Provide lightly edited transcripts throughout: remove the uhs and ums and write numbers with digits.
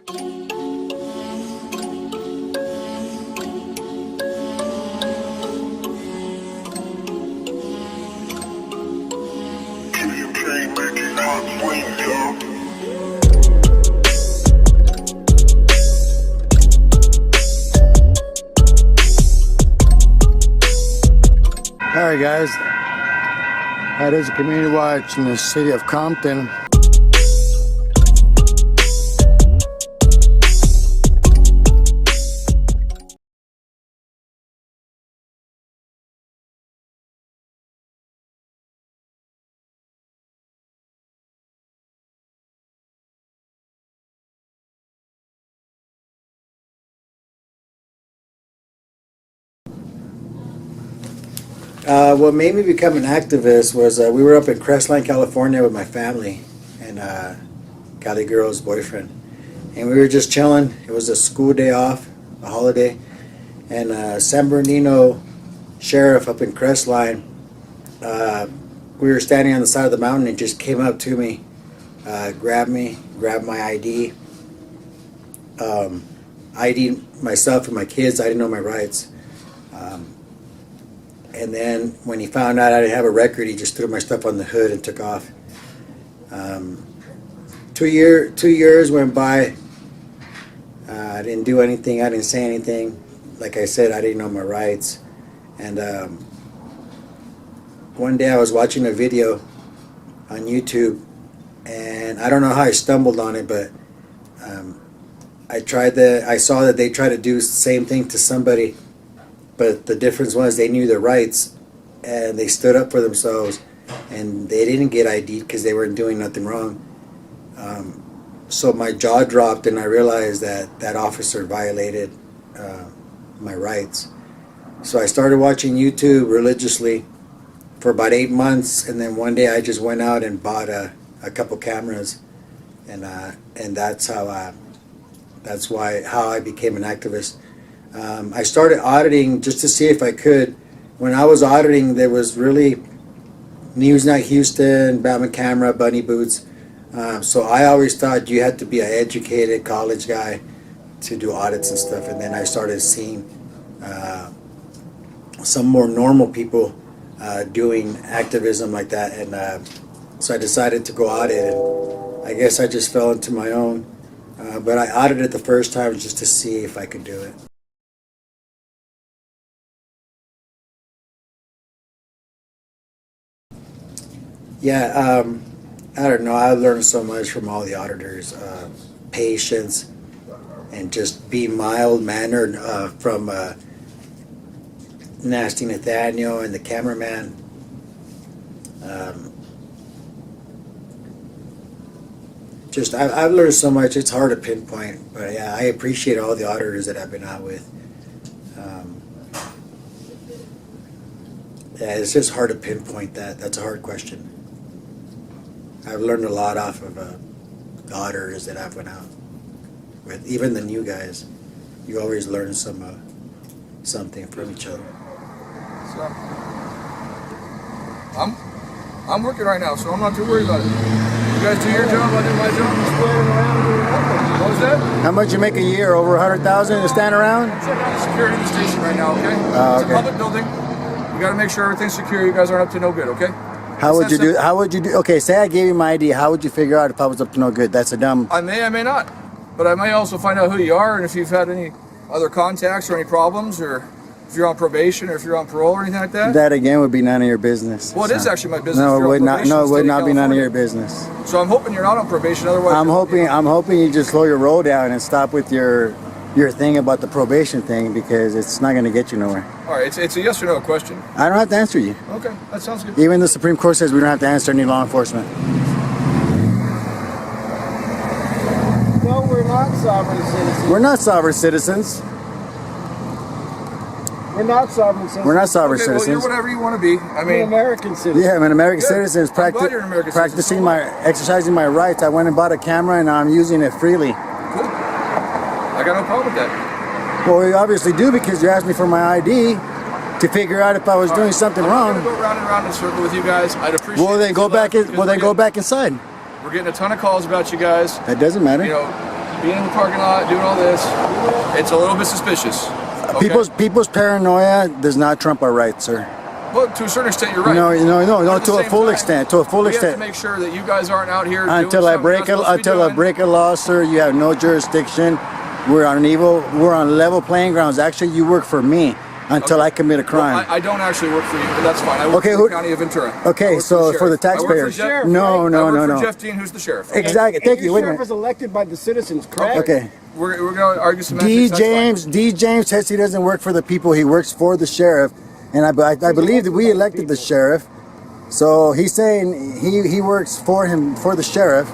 Alright guys, that is a community watch in the city of Compton. What made me become an activist was we were up in Crestline, California with my family and Cali girl's boyfriend. And we were just chilling. It was a school day off, a holiday. And San Bernardino sheriff up in Crestline, we were standing on the side of the mountain and just came up to me, grabbed my ID, ID'd myself and my kids. I didn't know my rights. And then when he found out I didn't have a record, he just threw my stuff on the hood and took off. 2 years went by. I didn't do anything. I didn't say anything. Like I said, I didn't know my rights. And one day I was watching a video on YouTube, and I don't know how I stumbled on it, but I saw that they tried to do the same thing to somebody. But the difference was they knew their rights and they stood up for themselves, and they didn't get ID'd because they weren't doing nothing wrong. So my jaw dropped and I realized that that officer violated my rights. So I started watching YouTube religiously for about 8 months, and then one day I just went out and bought a couple cameras, and that's how I became an activist. I started auditing just to see if I could. When I was auditing, there was really News Night Houston, Batman Camera, Bunny Boots. So I always thought you had to be an educated college guy to do audits and stuff. And then I started seeing some more normal people doing activism like that. And so I decided to go audit. And I guess I just fell into my own. But I audited the first time just to see if I could do it. Yeah, I don't know. I learned so much from all the auditors. Patience and just be mild-mannered from Nasty Nathaniel and the cameraman. I've learned so much. It's hard to pinpoint, but yeah, I appreciate all the auditors that I've been out with. Yeah, it's just hard to pinpoint that. That's a hard question. I've learned a lot off of the auditors that I've went out with. Even the new guys, you always learn something from each other. So, I'm working right now, so I'm not too worried about it. You guys do your job, I do my job. I'm squaring around doing nothing. What was that? How much you make a year? Over 100,000 to stand around? I'm checking out the security of the station right now, okay? It's a public building. We got to make sure everything's secure. You guys aren't up to no good, okay? How would you do? Okay, say I gave you my ID. How would you figure out if I was up to no good? That's a dumb. I may not, but I may also find out who you are and if you've had any other contacts or any problems, or if you're on probation or if you're on parole or anything like that. That again would be none of your business. Well, it is actually my business. No, it would not. No, it would not be none of your business. So I'm hoping you're not on probation. Otherwise, I'm hoping you just slow your roll down and stop with your thing about the probation thing, because it's not going to get you nowhere. All right, it's a yes or no question. I don't have to answer you. Okay, that sounds good. Even the Supreme Court says we don't have to answer any law enforcement. No, we're not sovereign citizens. We're not sovereign citizens. We're not sovereign citizens. We're not sovereign Okay, well, citizens. you're whatever you want to be. I mean, We're American citizens. Yeah, I'm an American Good. citizen. I'm glad you're an American citizen. Exercising my rights. I went and bought a camera and I'm using it freely. Good. I got no problem with that. Well, you obviously do, because you asked me for my ID to figure out if I was doing something wrong. I'm gonna go round and round in a circle with you guys. I'd appreciate. Well, then go back. Go back inside. We're getting a ton of calls about you guys. That doesn't matter. You know, being in the parking lot, doing all this, it's a little bit suspicious. Okay? People's paranoia does not trump our rights, sir. Well, to a certain extent, you're right. No, But at to the a same full time, extent, to a full we have extent. to make sure that you guys aren't out here Until doing I something break you're not supposed to be doing. break a law, sir, you have no jurisdiction. We're on level playing grounds. Actually, you work for me until I commit a crime. Well, I don't actually work for you, but that's fine. I work for the county of Ventura. I Okay, work so for the sheriff. I work for taxpayers. Jeff- No, I work no. for Jeff Dean, who's the sheriff. Exactly. Thank you. Your Wait a sheriff is minute. elected by the citizens, correct? Okay. We're going to argue semantics. that's fine. D. James says he doesn't work for the people. He works for the sheriff, and I believe that we elected the sheriff. So he's saying he works for the sheriff.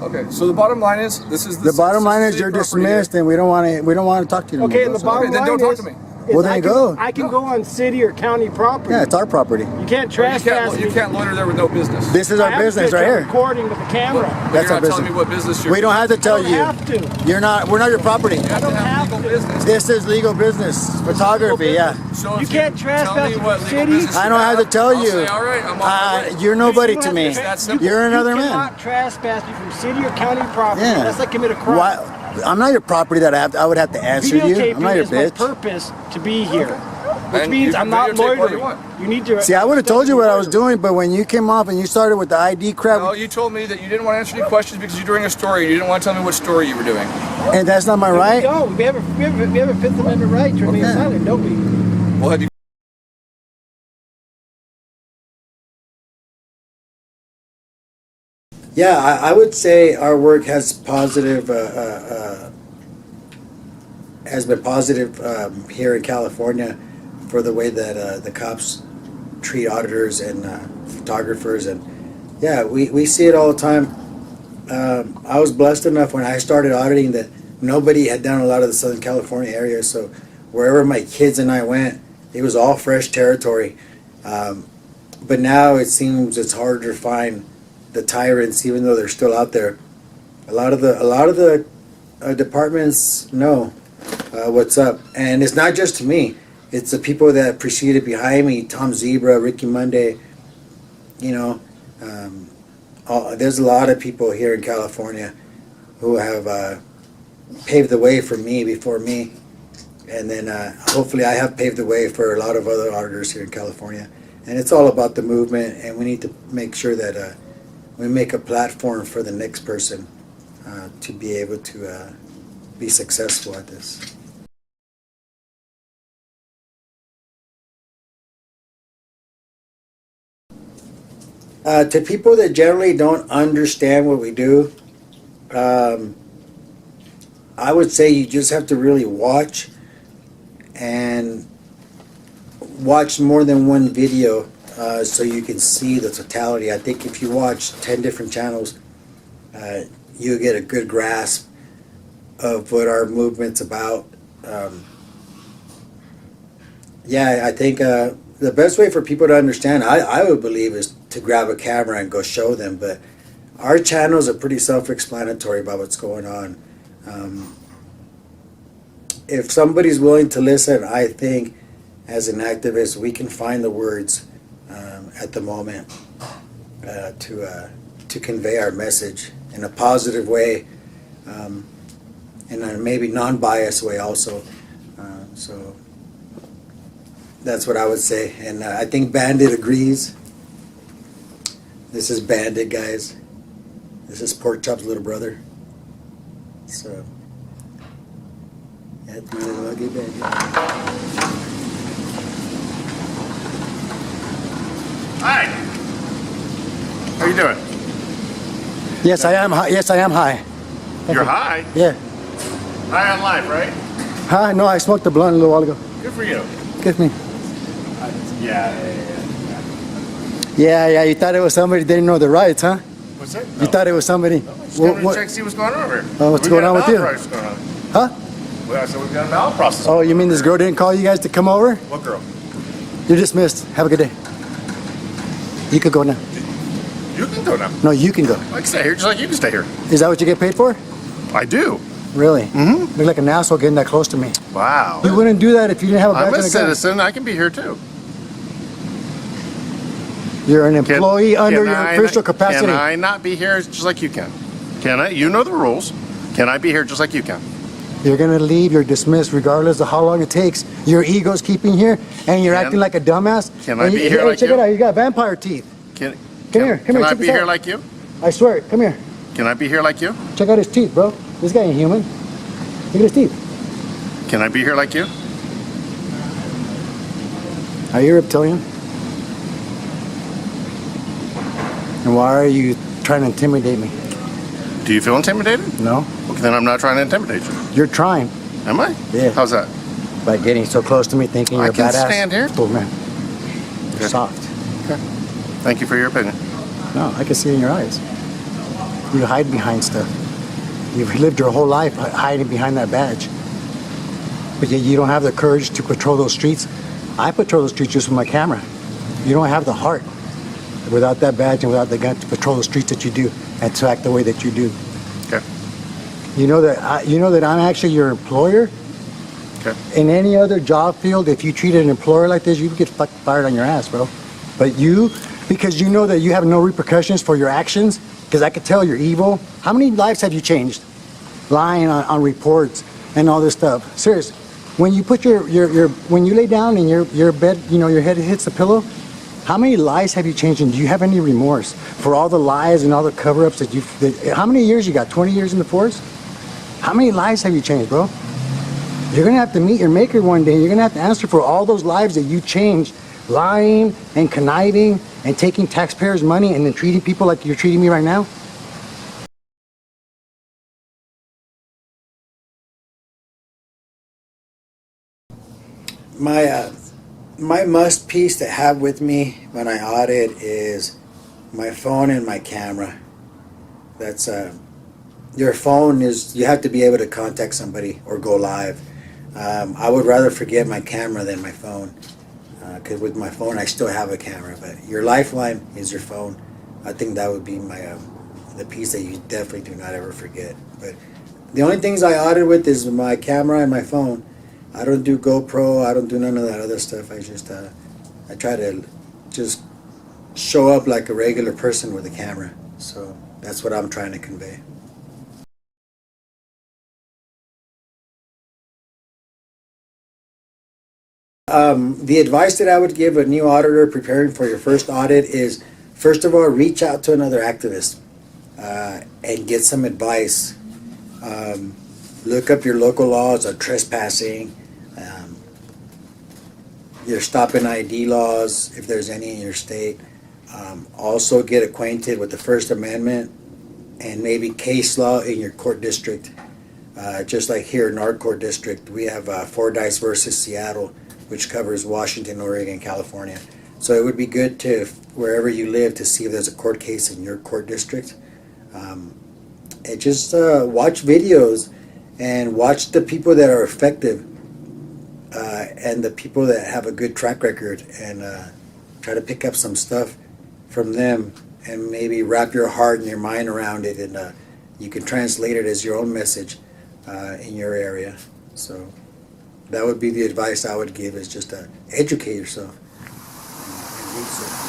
Okay, so the bottom line is, this is The bottom line is city you're property dismissed, and we don't want to talk to you anymore. Okay, and the bottom Okay, then line don't talk is, to me. Well, then go. I can go on city or county property. Yeah, it's our property. You can't here. trespass me. You can't loiter there with no business. This is I our have a business picture right here. recording with the camera. But That's you're our not telling business. me what business you're We don't have to tell I don't you. have to. We're not your property. You have to don't have have legal to. business. This is legal business. Photography, yeah. So You if can't tell trespass me in what the legal city. business I you don't have to tell I'll you. say, all right, I'm on my way. You're nobody You to have me. It's that simple. You're another You man. cannot trespass me from city or county property. Yeah. Unless I commit a crime. Why? I'm not your property that I would have to answer you. Videotaping I'm not your is my bitch. purpose to be here. Which And means you can I'm not videotape all you loitering. want. You need to. See, I would have told you what I was doing, but when you came off and you started with the ID crap, No, you told me that you didn't want to answer any questions because you're doing a story. You didn't want to tell me what story you were doing. and that's not my We right. don't. We have a Fifth Amendment right to remain Okay. silent, don't we? Well, have you? Yeah, I would say our work has been positive here in California for the way that the cops treat auditors and photographers, and yeah, we see it all the time. I was blessed enough when I started auditing that nobody had done a lot of the Southern California area, so wherever my kids and I went, it was all fresh territory. But now it seems it's harder to find the tyrants, even though they're still out there. A lot of the departments know what's up, and it's not just to me. It's the people that preceded behind me: Tom Zebra, Ricky Monday. You know, there's a lot of people here in California who have paved the way for me before me, and then hopefully I have paved the way for a lot of other auditors here in California. And it's all about the movement, and we need to make sure that we make a platform for the next person to be able to be successful at this. To people that generally don't understand what we do, I would say you just have to really watch and watch more than one video so you can see the totality. I think if you watch 10 different channels, you'll get a good grasp of what our movement's about. Yeah, I think the best way for people to understand, I would believe, is to grab a camera and go show them. But our channels are pretty self-explanatory about what's going on. If somebody's willing to listen, I think as an activist, we can find the words at the moment to convey our message in a positive way, in a maybe non-biased way also. So that's what I would say, and I think Bandit agrees. This is Bandit, guys. This is Pork Chop's little brother. So, that's my little ugly Bandit. Hi. How you doing? Yes, I am. Yes, I am high. You're high. Yeah. High on life, right? Huh? No, I smoked a blunt a little while ago. Good for you. Good me. Yeah. Yeah. You thought it was somebody that didn't know the rights, huh? What's that? You thought it was somebody. Just coming to check, see what's going on over here. Oh, what's We going got on a with you? ballot process going on. Huh? Well, so we've got a ballot process. Oh, you mean this girl didn't call you guys to come over? What girl? You're dismissed. Have a good day. You could go now. You can go now. No, you can go. I can stay here just like you can stay here. Is that what you get paid for? I do. Really? Mm-hmm. Look like an asshole getting that close to me. Wow. You wouldn't do that if you didn't have a badge I'm a and a gun. citizen. I can be here too. You're an employee under your official capacity. Can I not be here just like you can? Can I? You know the rules. Can I be here just like you can? You're gonna leave, you're dismissed regardless of how long it takes. Your ego's keeping here and you're acting like a dumbass. Can I be here hey, like check you? it out, you got vampire teeth. Can Come here, Can I check be this here out. like you? I swear it, come here. Can I be here like you? Check out his teeth, bro. This guy ain't human. Look at his teeth. Can I be here like you? Are you reptilian? And why are you trying to intimidate me? Do you feel intimidated? No? Okay, then I'm not trying to intimidate you. You're trying Am I? Yeah. How's that? by getting so close to me thinking you're I a can badass. stand here. Oh man, you're Okay. soft. Thank you for your opinion. No, I can see it in your eyes. You hide behind stuff. You've lived your whole life hiding behind that badge. But yet you don't have the courage to patrol those streets. I patrol the streets just with my camera. You don't have the heart without that badge and without the gun to patrol the streets that you do and to act the way that you do. Okay. You know that I'm actually your employer. Okay. In any other job field, if you treated an employer like this, you'd get fired on your ass, bro. But you, because you know that you have no repercussions for your actions, because I could tell you're evil. How many lives have you changed? Lying on reports and all this stuff. Serious. When you put when you lay down and your bed, your head hits the pillow, how many lives have you changed, and do you have any remorse for all the lies and all the cover-ups how many years you got? 20 years in the force? How many lives have you changed, bro? You're gonna have to meet your maker one day. You're gonna have to answer for all those lives that you changed, lying and conniving and taking taxpayers' money and then treating people like you're treating me right now. My must piece to have with me when I audit is my phone and my camera. That's your phone is, you have to be able to contact somebody or go live. I would rather forget my camera than my phone, because with my phone I still have a camera. But your lifeline is your phone. I think that would be my the piece that you definitely do not ever forget. But the only things I audit with is my camera and my phone. I don't do GoPro. I don't do none of that other stuff. I just I try to just show up like a regular person with a camera. So that's what I'm trying to convey. The advice that I would give a new auditor preparing for your first audit is, first of all, reach out to another activist and get some advice. Look up your local laws on trespassing, your stop and ID laws, if there's any in your state. Also get acquainted with the First Amendment and maybe case law in your court district. Just like here in our court district, we have Fordyce versus Seattle, which covers Washington, Oregon, California. So it would be good to, wherever you live, to see if there's a court case in your court district. And just watch videos and watch the people that are effective and the people that have a good track record, and try to pick up some stuff from them and maybe wrap your heart and your mind around it, and you can translate it as your own message in your area. So that would be the advice I would give, is just to educate yourself and research.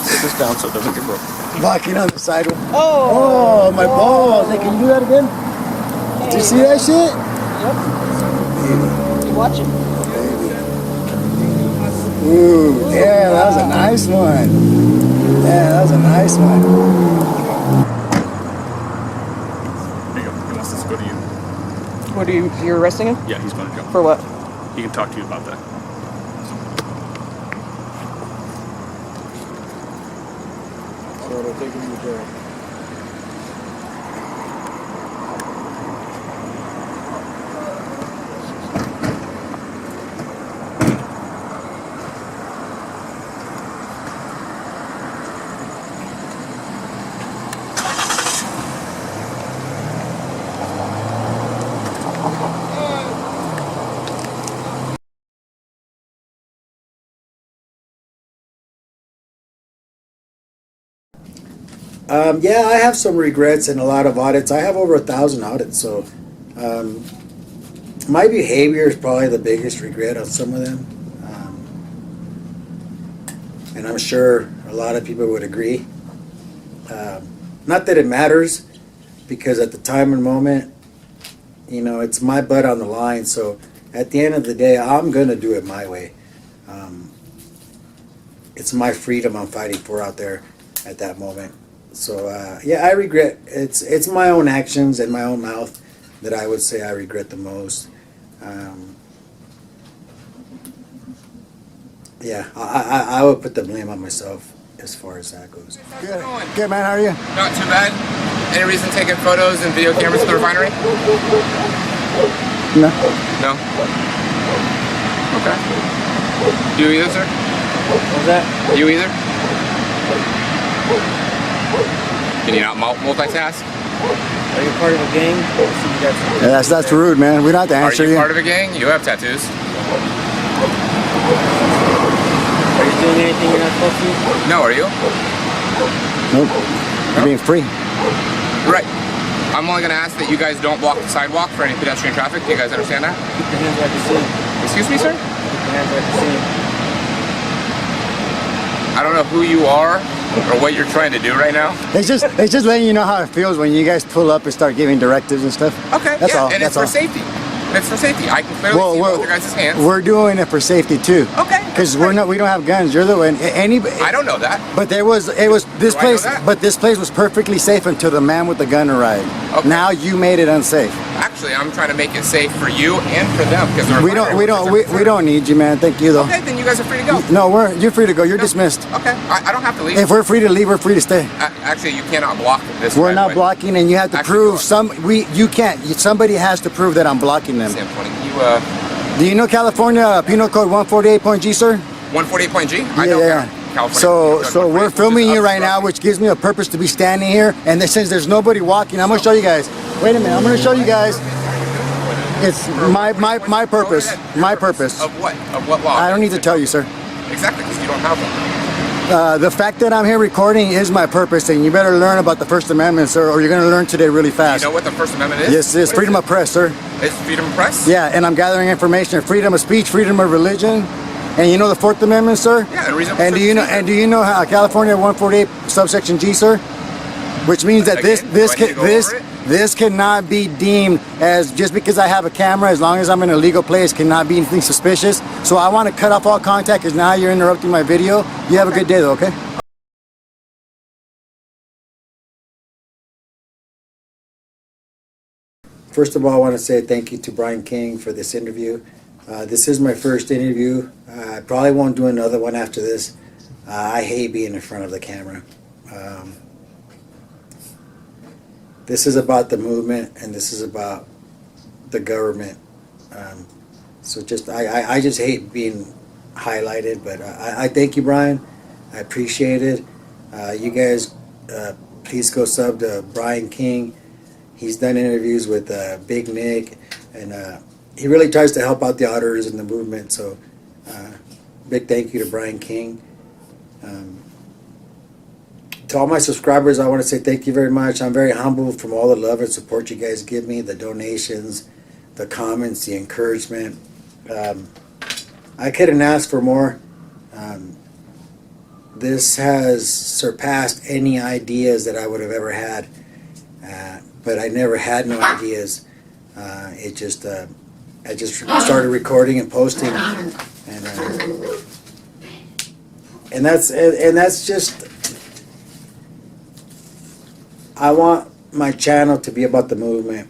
Put this down so it doesn't get broken. Walking on the sidewalk. Oh, Oh, my balls. Hey, can you do that again? Did you see that shit? Yep. You watch it. Ooh, yeah, that was a nice one. Yeah, that was a nice one. There you go. He wants this to go to you. What you're arresting him? Yeah, he's going to jail. For what? He can talk to you about that. So they're taking you to jail. Yeah, I have some regrets in a lot of audits. I have over 1,000 audits, so my behavior is probably the biggest regret on some of them. And I'm sure a lot of people would agree. Not that it matters, because at the time and moment, you know, it's my butt on the line. So at the end of the day, I'm going to do it my way. It's my freedom I'm fighting for out there at that moment. So yeah, I regret. It's my own actions and my own mouth that I would say I regret the most. Yeah, I would put the blame on myself as far as that goes. Good. Good, man. How are you? Not too bad. Any reason taking photos and video cameras at the refinery? No. No? Okay. You either, sir? What was that? You either? Can you not multitask? Are you part of a gang? Yeah, that's rude, man. We don't have to Are answer you you. part of a gang? You have tattoos. Are you doing anything you're not supposed to? No, are you? Nope. You're being free. Right. I'm only going to ask that you guys don't block the sidewalk for any pedestrian traffic. Do you guys understand that? Keep your hands like the scene. Excuse me, sir? Keep your hands like the scene. I don't know who you are or what you're trying to do right now. It's just letting you know how it feels when you guys pull up and start giving directives and stuff. Okay, That's yeah, all. and That's it's for all. safety. It's for safety. I can clearly see both your guys' hands. We're doing it for safety too. Okay, Because that's we don't have guns. You're the one. Anybody. I don't know that. But it was this Do I know place. that? But this place was perfectly safe until the man with the gun arrived. Okay. Now you made it unsafe. Actually, I'm trying to make it safe for you and for them because We don't need you, man. Thank you though. Okay, then you guys are free to go. No, you're free to go. You're dismissed. Okay, I don't have to leave. If we're free to leave, we're free to stay. Actually, you cannot block this. We're not driveway. blocking, and you have to Actually, prove you can't. Somebody has to prove that I'm blocking them. Sam 20. Do you know California Penal Code 148.G, sir? 148.G? I know California. So we're filming you right now, which gives me a purpose to be standing here. And since there's nobody walking, I'm gonna show you guys. Wait a minute, I'm gonna show you guys. It's my purpose. My purpose. Of what? Of what law? I don't need to tell you, sir. Exactly, because you don't have them. The fact that I'm here recording is my purpose, and you better learn about the First Amendment, sir, or you're gonna learn today really Do fast. you know what the First Amendment is? Yes, it's What freedom is of press, sir. it? It's freedom of press? Yeah, and I'm gathering information, freedom of speech, freedom of religion, and you know the Fourth Amendment, sir. Yeah, and reason. And do you know how California 148 subsection G, sir? Which means that Again, do I need to go over it? this cannot be deemed as, just because I have a camera, as long as I'm in a legal place, cannot be anything suspicious. So I want to cut off all contact because now you're interrupting my video. You have a good day though, okay? First of all, I want to say thank you to Brian King for this interview. This is my first interview. I probably won't do another one after this. I hate being in front of the camera. This is about the movement, and this is about the government. So I just hate being highlighted, but I thank you, Brian. I appreciate it. You guys, please go sub to Brian King. He's done interviews with Big Nick, and he really tries to help out the auditors and the movement. So big thank you to Brian King. To all my subscribers, I want to say thank you very much. I'm very humbled from all the love and support you guys give me, the donations, the comments, the encouragement. I couldn't ask for more. This has surpassed any ideas that I would have ever had. But I never had no ideas. I just started recording and posting, and that's just. I want my channel to be about the movement.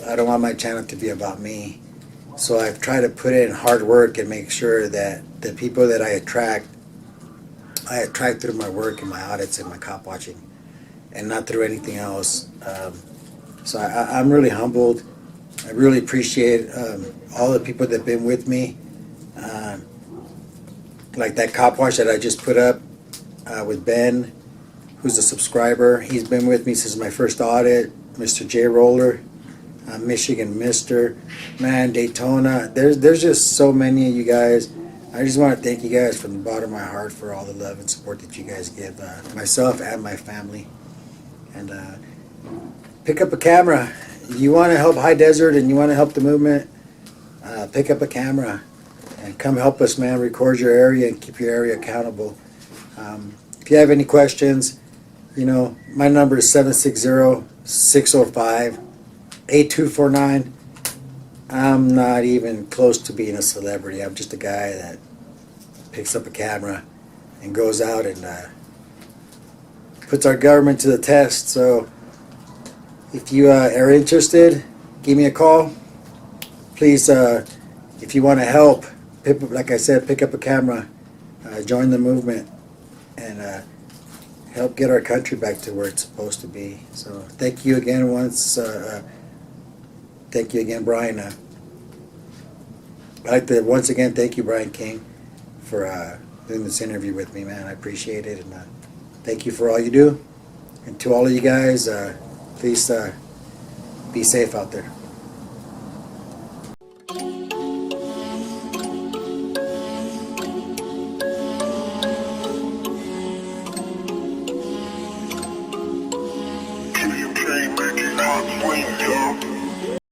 I don't want my channel to be about me. So I've tried to put in hard work and make sure that the people that I attract through my work and my audits and my cop watching, and not through anything else. So I'm really humbled. I really appreciate all the people that have been with me. Like that cop watch that I just put up with Ben, who's a subscriber. He's been with me since my first audit. Mr. J. Roller, Michigan Mister, man, Daytona. There's just so many of you guys. I just want to thank you guys from the bottom of my heart for all the love and support that you guys give myself and my family. And pick up a camera. You want to help Highdesert and you want to help the movement, pick up a camera and come help us, man. Record your area and keep your area accountable. If you have any questions, you know, my number is 760-605-8249. I'm not even close to being a celebrity. I'm just a guy that picks up a camera and goes out and puts our government to the test. So if you are interested, give me a call. Please, if you want to help, like I said, pick up a camera, join the movement, and help get our country back to where it's supposed to be. So thank you again thank you again, Brian. I'd like to once again thank you, Brian King, for doing this interview with me, man. I appreciate it, and thank you for all you do. And to all of you guys, please be safe out there.